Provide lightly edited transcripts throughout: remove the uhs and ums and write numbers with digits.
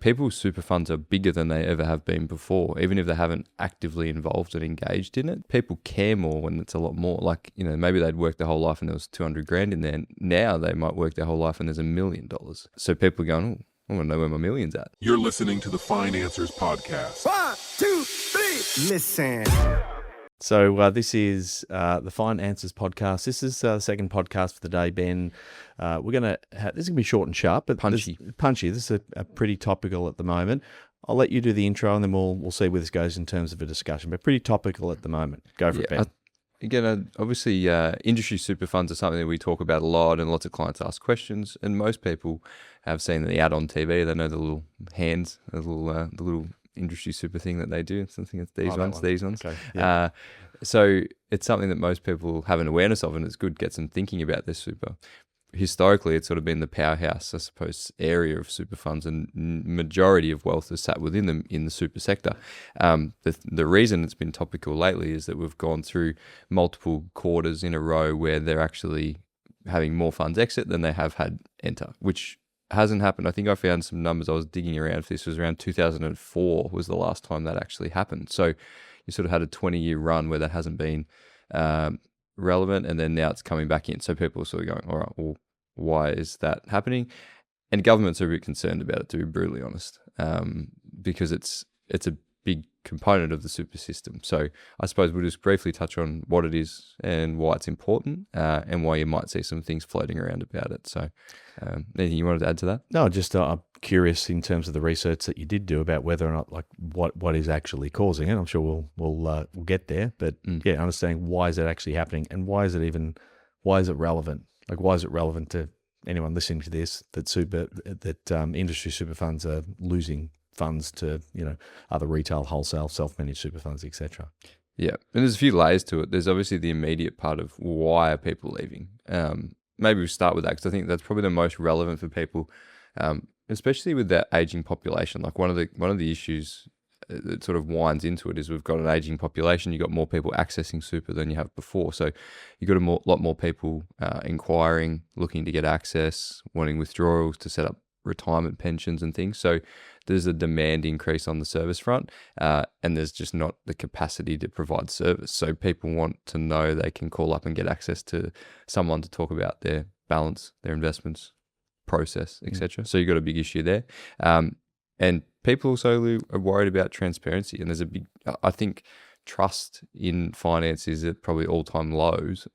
people's super funds are bigger than they ever have been before, even if they haven't actively involved and engaged in it. People care more when it's a lot more. Like, maybe they'd work their whole life and there was 200 grand in there. Now they might work their whole life and there's $1 million. So people are going, I want to know where my million's at. You're listening to the Financers Podcast. 1, 2, 3, listen. So this is the Finances Podcast. This is the second podcast for the day, Ben. We're going to this is going to be short and sharp, but Punchy. This is a pretty topical at the moment. I'll let you do the intro, and then we'll see where this goes in terms of a discussion. But pretty topical at the moment. Go for it, Ben. Again, obviously, industry super funds are something that we talk about a lot, and lots of clients ask questions. And most people have seen the ad on TV. They know the little hands, the little industry super thing that they do. Something it's these ones. Okay. Yeah. So it's something that most people have an awareness of, and it's good to get them thinking about their super. Historically, it's sort of been the powerhouse, I suppose, area of super funds, and majority of wealth is sat within them in the super sector. The reason it's been topical lately is that we've gone through multiple quarters in a row where they're actually having more funds exit than they have had enter, which hasn't happened. I think I found some numbers. I was digging around for this. It was around 2004 was the last time that actually happened. So you sort of had a 20-year run where that hasn't been relevant, and then now it's coming back in. So people are sort of going, all right, well, why is that happening? And governments are a bit concerned about it, to be brutally honest, because it's a big component of the super system. So I suppose we'll just briefly touch on what it is and why it's important, and why you might see some things floating around about it. So anything you wanted to add to that? No, just I'm curious in terms of the research that you did do about whether or not, like, what is actually causing it. I'm sure we'll get there, but yeah, understanding why is it actually happening, and why is it relevant? Like, why is it relevant to anyone listening to this that industry super funds are losing funds to other retail, wholesale, self-managed super funds, etc. Yeah, and there's a few layers to it. There's obviously the immediate part of why are people leaving. Maybe we start with that, because I think that's probably the most relevant for people, especially with that aging population. Like one of the issues that sort of winds into it is we've got an aging population. You've got more people accessing super than you have before. So you've got a lot more people inquiring, looking to get access, wanting withdrawals to set up retirement pensions and things. So there's a demand increase on the service front, and there's just not the capacity to provide service. So people want to know they can call up and get access to someone to talk about their balance, their investments, process, etc. So you've got a big issue there. And people also are worried about transparency, and there's a big, I think, trust in finance is at probably all-time lows.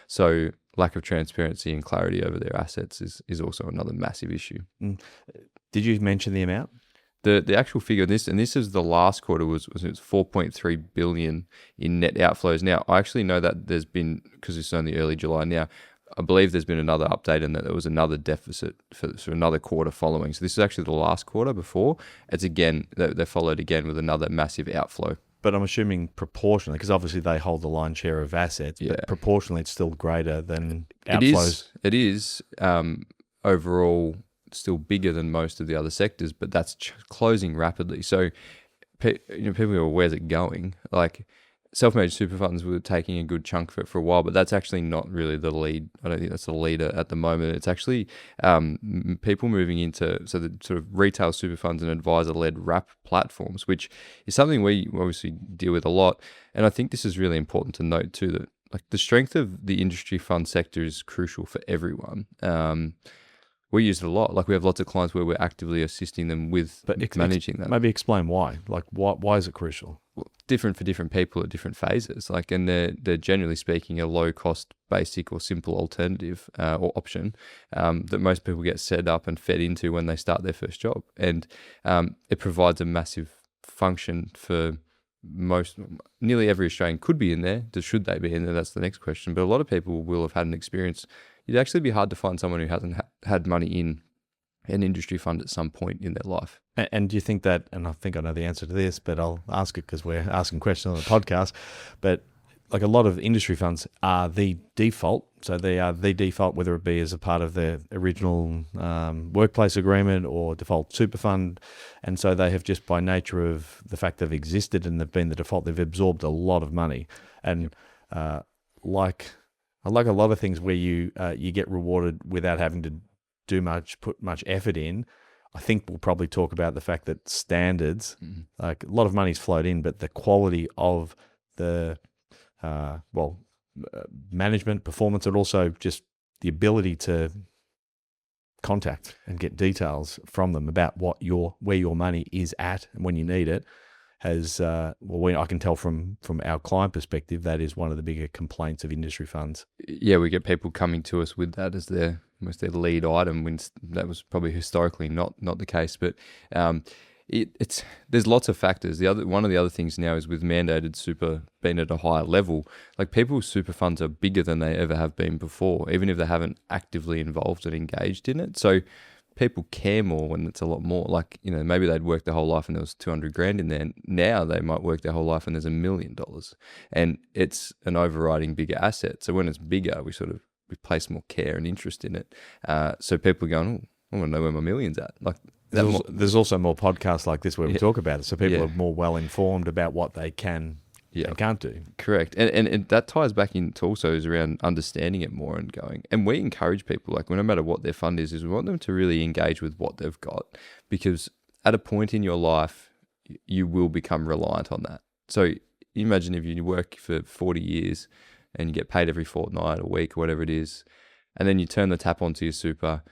So lack of transparency and clarity over their assets is also another massive issue. Did you mention the amount? The actual figure, this is the last quarter, was 4.3 billion in net outflows. Now, I actually know that there's been, because it's only early July now, I believe there's been another update, and that there was another deficit for another quarter following. So this is actually the last quarter before. It's again, they followed again with another massive outflow. But I'm assuming proportionally, because obviously they hold the lion's share of assets, but proportionally it's still greater than outflows. It is overall still bigger than most of the other sectors, but that's closing rapidly. So people go, where's it going? Like, self-managed super funds were taking a good chunk of it for a while, but that's actually not really the lead. I don't think that's the leader at the moment. It's actually people moving into the sort of retail super funds and advisor-led wrap platforms, which is something we obviously deal with a lot. And I think this is really important to note too, that like the strength of the industry fund sector is crucial for everyone. We use it a lot. Like, we have lots of clients where we're actively assisting them with managing that. Maybe explain why. Like, why is it crucial? Well, different for different people at different phases. Like, and they're generally speaking a low cost, basic or simple alternative or option that most people get set up and fed into when they start their first job. And it provides a massive function for nearly every Australian could be in there. Should they be in there? That's the next question. But a lot of people will have had an experience. It'd actually be hard to find someone who hasn't had money in an industry fund at some point in their life. And do you think that, and I think I know the answer to this, but I'll ask it because we're asking questions on the podcast, but like a lot of industry funds are the default. So they are the default, whether it be as a part of their original workplace agreement or default super fund. And so they have, just by nature of the fact they've existed and they've been the default, they've absorbed a lot of money. And like a lot of things where you get rewarded without having to put much effort in, I think we'll probably talk about the fact that standards, like a lot of money's flowed in, but the quality of the management, performance, and also just the ability to contact and get details from them about where your money is at and when you need it has I can tell from our client perspective that is one of the bigger complaints of industry funds. Yeah, we get people coming to us with that as their lead item when that was probably historically not the case. But there's lots of factors. One of the other things now is with mandated super being at a higher level, like people's super funds are bigger than they ever have been before, even if they haven't actively involved and engaged in it. So people care more when it's a lot more. Like, maybe they'd worked their whole life and there was 200 grand in there. Now they might work their whole life and there's $1 million, and it's an overriding bigger asset. So when it's bigger, we place more care and interest in it. So people are going, I want to know where my million's at. Like, there's also more podcasts like this where we talk about it, so people are more well informed about what they can and can't do. Correct, and that ties back into also is around understanding it more and going. And we encourage people, like, no matter what their fund is we want them to really engage with what they've got, because at a point in your life you will become reliant on that. So imagine if you work for 40 years and you get paid every fortnight or week or whatever it is, and then you turn the tap onto your super.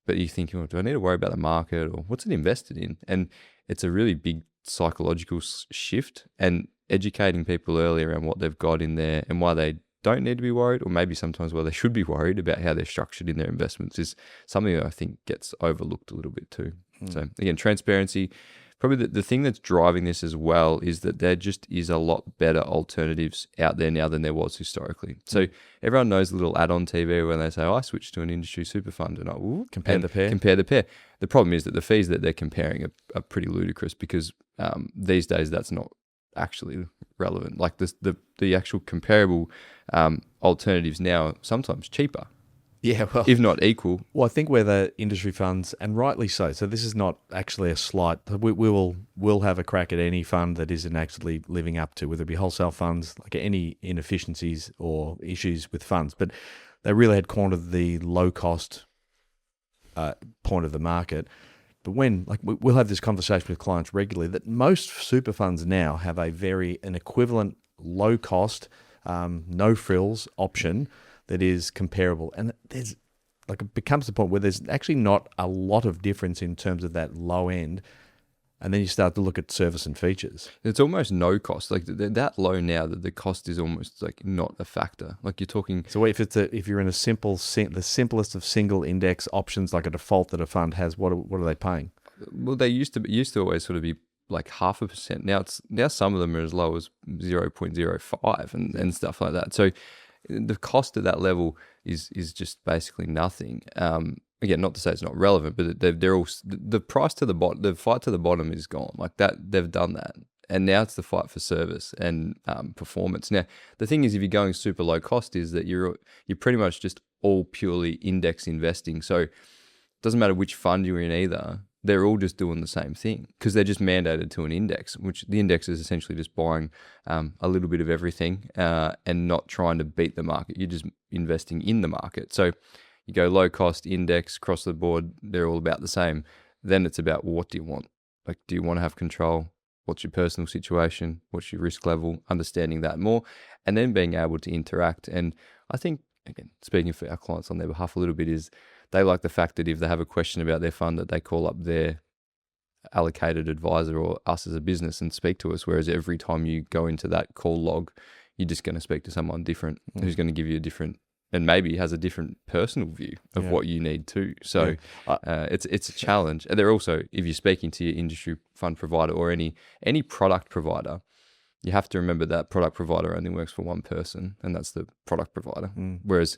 But you think, do I need to worry about the market or what's it invested in? And it's a really big psychological shift, and educating people early around what they've got in there and why they don't need to be worried, or maybe sometimes why they should be worried about how they're structured in their investments, is something that I think gets overlooked a little bit too. So again, transparency. Probably the thing that's driving this as well is that there just is a lot better alternatives out there now than there was historically. So everyone knows the little ad on TV when they say, I switched to an industry super fund, and compare the pair. The problem is that the fees that they're comparing are pretty ludicrous, because these days that's not actually relevant. Like the actual comparable alternatives now are sometimes cheaper. Yeah, well, if not equal. Well, I think where the industry funds, and rightly so. So this is not actually a slight. We'll have a crack at any fund that isn't actually living up to, whether it be wholesale funds, like any inefficiencies or issues with funds. But they really had cornered the low cost point of the market. But we'll have this conversation with clients regularly, that most super funds now have an equivalent low cost, no frills option that is comparable. And it becomes the point where there's actually not a lot of difference in terms of that low end. And then you start to look at service and features. It's almost no cost. Like they're that low now that the cost is almost like not a factor. Like you're talking. So if you're in the simplest of single index options, like a default that a fund has, what are they paying? Well, they used to always sort of be like 0.5%. Now some of them are as low as 0.05 and stuff like that. So the cost at that level is just basically nothing. Again, not to say it's not relevant, but they're all the price to the bottom. The fight to the bottom is gone. Like that, they've done that, and now it's the fight for service and performance. Now, the thing is, if you're going super low cost, is that you're pretty much just all purely index investing. So it doesn't matter which fund you're in either. They're all just doing the same thing because they're just mandated to an index, which the index is essentially just buying a little bit of everything and not trying to beat the market. You're just investing in the market. So you go low cost index across the board, they're all about the same. Then it's about, well, what do you want? Like, do you want to have control? What's your personal situation? What's your risk level? Understanding that more, and then being able to interact. And I think, again, speaking for our clients on their behalf a little bit, is they like the fact that if they have a question about their fund, that they call up their allocated advisor or us as a business and speak to us. Whereas every time you go into that call log, you're just going to speak to someone different who's going to give you a different, and maybe has a different personal view of what you need too. So it's a challenge. And they're also, if you're speaking to your industry fund provider or any product provider, you have to remember that product provider only works for one person, and that's the product provider. Whereas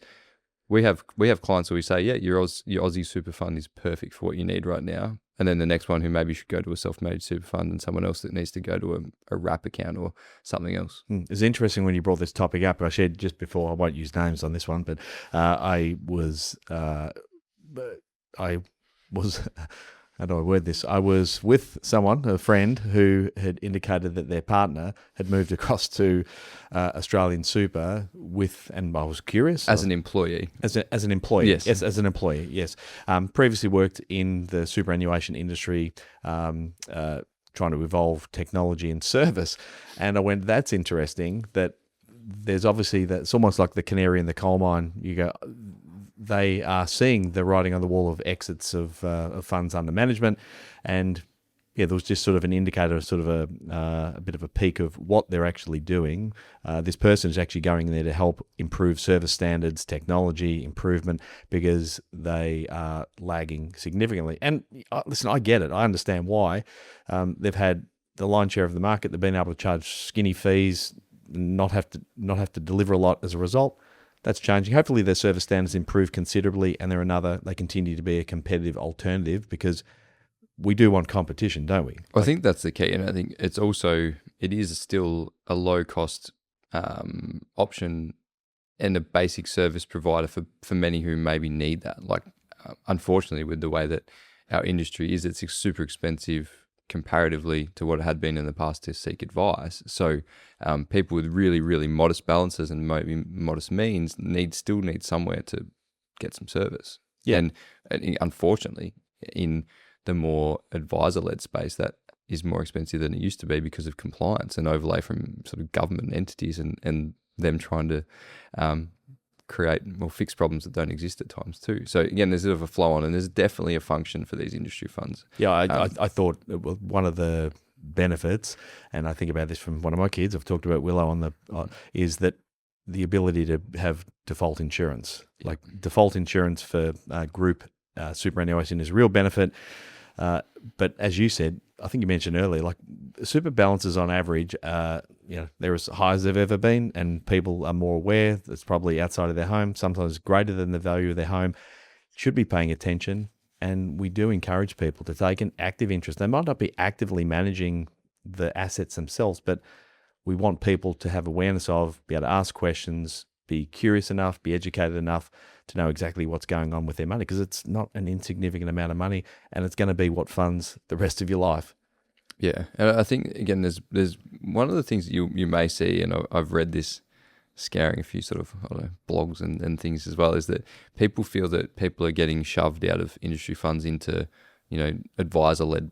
we have clients where we say, your Aussie super fund is perfect for what you need right now. And then the next one who maybe should go to a self-managed super fund, and someone else that needs to go to a wrap account or something else. It's interesting when you brought this topic up. I shared just before, I won't use names on this one, but I was how do I word this? I was with someone, a friend, who had indicated that their partner had moved across to Australian Super and I was curious. As an employee. As an employee. Yes. Yes, as an employee, yes. Previously worked in the superannuation industry, trying to evolve technology and service. And I went, that's interesting that there's obviously that it's almost like the canary in the coal mine. You go, they are seeing the writing on the wall of exits of funds under management, and yeah, there was just sort of an indicator, sort of a bit of a peak of what they're actually doing. This person is actually going in there to help improve service standards, technology improvement, because they are lagging significantly. And listen, I get it. I understand why. They've had the lion's share of the market. They've been able to charge skinny fees, not have to deliver a lot as a result. That's changing. Hopefully their service standards improve considerably, and they continue to be a competitive alternative, because we do want competition, don't we? I think that's the key, and I think it is still a low cost option and a basic service provider for many who maybe need that. Like, unfortunately, with the way that our industry is, it's super expensive comparatively to what it had been in the past to seek advice. So people with really, really modest balances and maybe modest means still need somewhere to get some service. Yeah. And unfortunately, in the more advisor-led space, that is more expensive than it used to be because of compliance and overlay from sort of government entities and them trying to create or fix problems that don't exist at times too. So again, there's a bit of a flow on, and there's definitely a function for these industry funds. Yeah, I thought one of the benefits, and I think about this from one of my kids, I've talked about Willow is that the ability to have default insurance. Like default insurance for group superannuation is a real benefit. But as you said, I think you mentioned earlier, like super balances on average, they're as high as they've ever been, and people are more aware. It's probably outside of their home, sometimes greater than the value of their home. Should be paying attention, and we do encourage people to take an active interest. They might not be actively managing the assets themselves, but we want people to have awareness of, be able to ask questions, be curious enough, be educated enough to know exactly what's going on with their money, because it's not an insignificant amount of money, and it's going to be what funds the rest of your life. Yeah, and I think again, there's one of the things that you may see, and I've read this scouring a few sort of blogs and things as well, is that people feel that people are getting shoved out of industry funds into advisor-led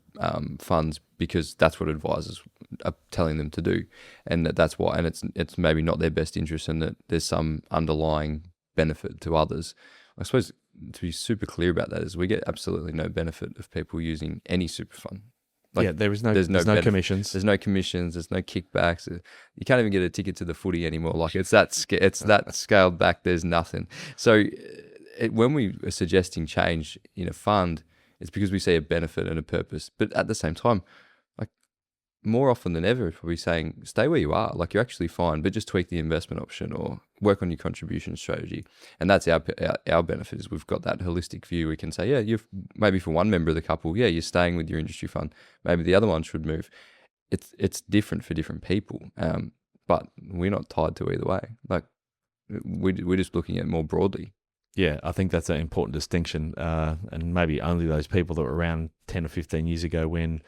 funds because that's what advisors are telling them to do, and that's why, and it's maybe not their best interest, and that there's some underlying benefit to others. I suppose to be super clear about that is we get absolutely no benefit of people using any super fund. Like, there's no commissions. There's no commissions. There's no kickbacks. You can't even get a ticket to the footy anymore. Like it's that scaled back. There's nothing. So when we are suggesting change in a fund, it's because we see a benefit and a purpose. But at the same time, like more often than ever, we're saying stay where you are. Like you're actually fine, but just tweak the investment option or work on your contribution strategy. And that's our benefit, is we've got that holistic view. We can say, yeah, you've maybe for one member of the couple, yeah, you're staying with your industry fund. Maybe the other one should move. It's different for different people, but we're not tied to either way. Like we're just looking at it more broadly. Yeah, I think that's an important distinction, and maybe only those people that were around 10 or 15 years ago when,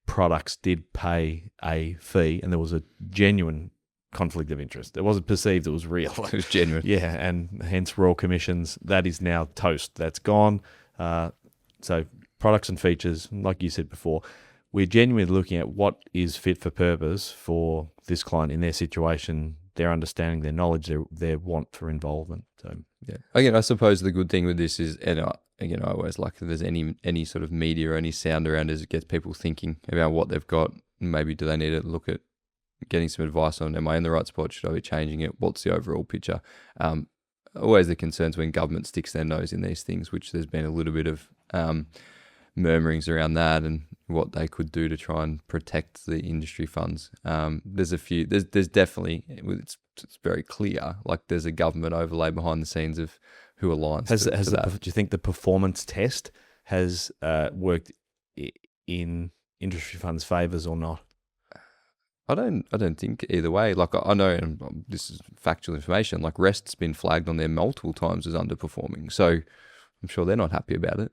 products did pay a fee and there was a genuine conflict of interest. It wasn't perceived, it was real. It was genuine. Yeah, and hence Royal Commissions. That is now toast. That's gone. So products and features, like you said before, we're genuinely looking at what is fit for purpose for this client in their situation, their understanding, their knowledge, their want for involvement. So yeah. Again, I suppose the good thing with this is, and again, I always like that there's any sort of media or any sound around it gets people thinking about what they've got. Maybe do they need to look at getting some advice on, am I in the right spot? Should I be changing it? What's the overall picture? Always the concerns when government sticks their nose in these things, which there's been a little bit of murmurings around that and what they could do to try and protect the industry funds. There's definitely, it's very clear, like there's a government overlay behind the scenes of who aligns to that. Do you think the performance test has worked in industry funds' favours or not? I don't think either way. Like I know, and this is factual information, like Rest's been flagged on there multiple times as underperforming. So I'm sure they're not happy about it.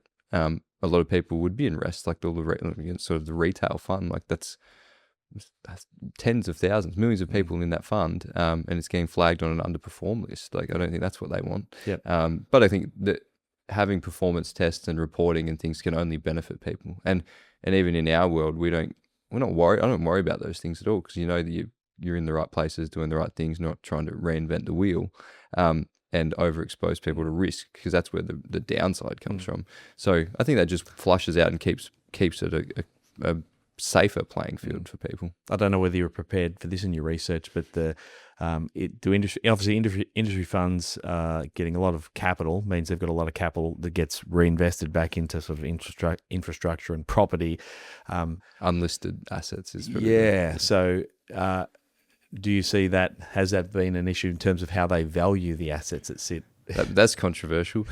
a lot of people would be in rest, like all the sort of the retail fund, like that's tens of thousands, millions of people in that fund, and it's getting flagged on an underperform list. Like, I don't think that's what they want. Yep. But I think that having performance tests and reporting and things can only benefit people. And even in our world, we're not worried. I don't worry about those things at all, because you know that you're in the right places, doing the right things, not trying to reinvent the wheel, and overexpose people to risk, because that's where the downside comes from. So I think that just flushes out and keeps it a safer playing field for people. I don't know whether you were prepared for this in your research, but industry funds getting a lot of capital means they've got a lot of capital that gets reinvested back into sort of infrastructure and property. Unlisted assets is So do you see that? Has that been an issue in terms of how they value the assets that sit? That's controversial.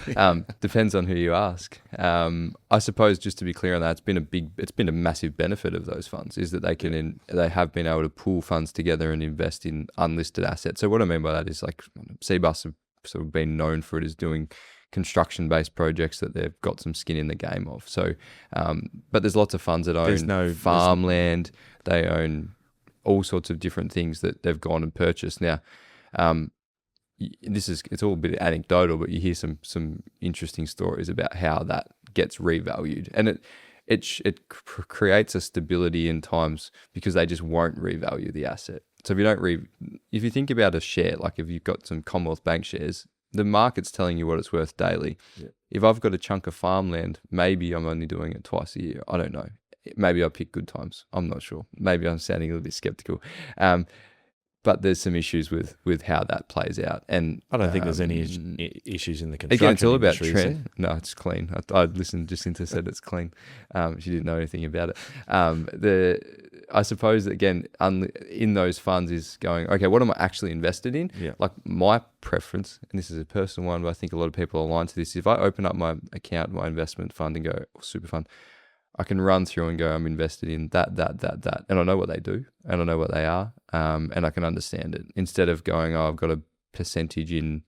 Depends on who you ask. I suppose, just to be clear on that, it's been a massive benefit of those funds, is that they have been able to pool funds together and invest in unlisted assets. So what I mean by that is, like, Cbus have sort of been known for it as doing construction-based projects that they've got some skin in the game of. So, but there's lots of funds that own farmland. They own all sorts of different things that they've gone and purchased. Now, it's all a bit anecdotal, but you hear some interesting stories about how that gets revalued, and it creates a stability in times, because they just won't revalue the asset. So if you think about a share, like if you've got some Commonwealth Bank shares, the market's telling you what it's worth daily. Yeah. If I've got a chunk of farmland, maybe I'm only doing it twice a year. I don't know. Maybe I pick good times. I'm not sure. Maybe I'm sounding a little bit skeptical. But there's some issues with how that plays out. And I don't think there's any issues in the construction. Again, it's all about industry, trend. No, it's clean. I listened just into said it's clean. She didn't know anything about it. I suppose, again, in those funds is going, okay, what am I actually invested in? Yeah. Like, my preference, and this is a personal one, but I think a lot of people align to this. If I open up my account, my investment fund, and go, or super fund, I can run through and go, I'm invested in that. And I know what they do, and I know what they are, and I can understand it. Instead of going, I've got a percentage in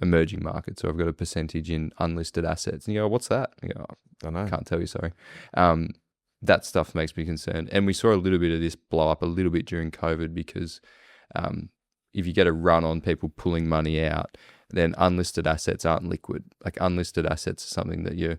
emerging markets, or I've got a percentage in unlisted assets. And you go, what's that? And you go, I don't know. Can't tell you, sorry. That stuff makes me concerned. And we saw a little bit of this blow up a little bit during COVID, because if you get a run on people pulling money out, then unlisted assets aren't liquid. Like, unlisted assets are something that you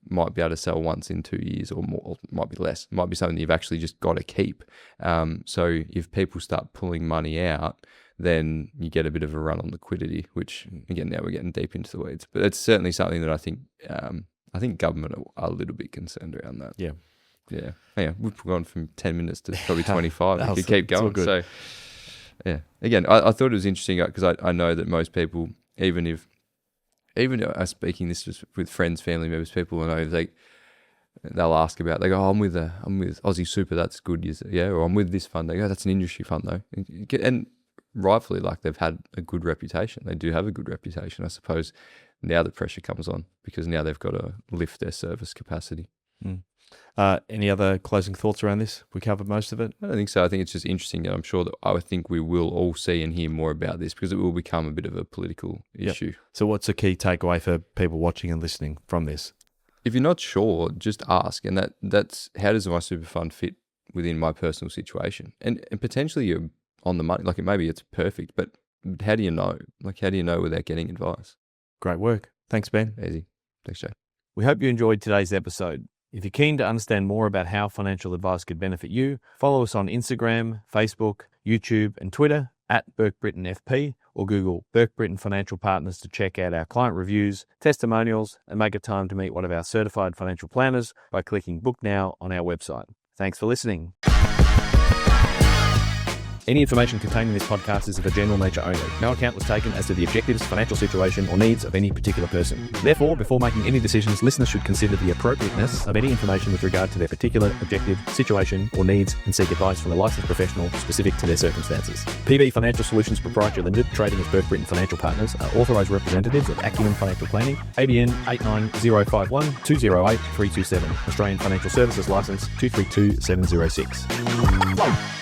might be able to sell once in 2 years or more, or might be less. It might be something you've actually just got to keep. So if people start pulling money out, then you get a bit of a run on liquidity, which, again, now we're getting deep into the weeds. But it's certainly something that I think government are a little bit concerned around that. Yeah. Yeah. Yeah. We've gone from 10 minutes to probably 25. We could keep going. So, yeah. Again, I thought it was interesting, because I know that most people, even speaking this just with friends, family members, people I know, they'll ask about, they go, I'm with Aussie Super, that's good, yeah, or I'm with this fund. They go, that's an industry fund though. And rightfully, like, they've had a good reputation. They do have a good reputation. I suppose now the pressure comes on, because now they've got to lift their service capacity. Any other closing thoughts around this? We covered most of it. I don't think so. I think it's just interesting. I'm sure that I think we will all see and hear more about this, because it will become a bit of a political issue. So what's the key takeaway for people watching and listening from this? If you're not sure, just ask. And that's how does my super fund fit within my personal situation? And potentially you're on the money. Like, maybe it's perfect, but how do you know? Like, how do you know without getting advice? Great work. Thanks, Ben. Easy. Thanks, Jay. We hope you enjoyed today's episode. If you're keen to understand more about how financial advice could benefit you, follow us on Instagram, Facebook, YouTube, and Twitter at Burke Britain FP, or Google Burke Britain Financial Partners to check out our client reviews, testimonials, and make a time to meet one of our certified financial planners by clicking Book Now on our website. Thanks for listening. Any information contained in this podcast is of a general nature only. No account was taken as to the objectives, financial situation, or needs of any particular person. Therefore, before making any decisions, listeners should consider the appropriateness of any information with regard to their particular objective, situation, or needs, and seek advice from a licensed professional specific to their circumstances. PB Financial Solutions Proprietary Limited, trading as Burke Britain Financial Partners, are authorised representatives of Acumen Financial Planning, ABN 89051208 327, Australian Financial Services Licence 232706.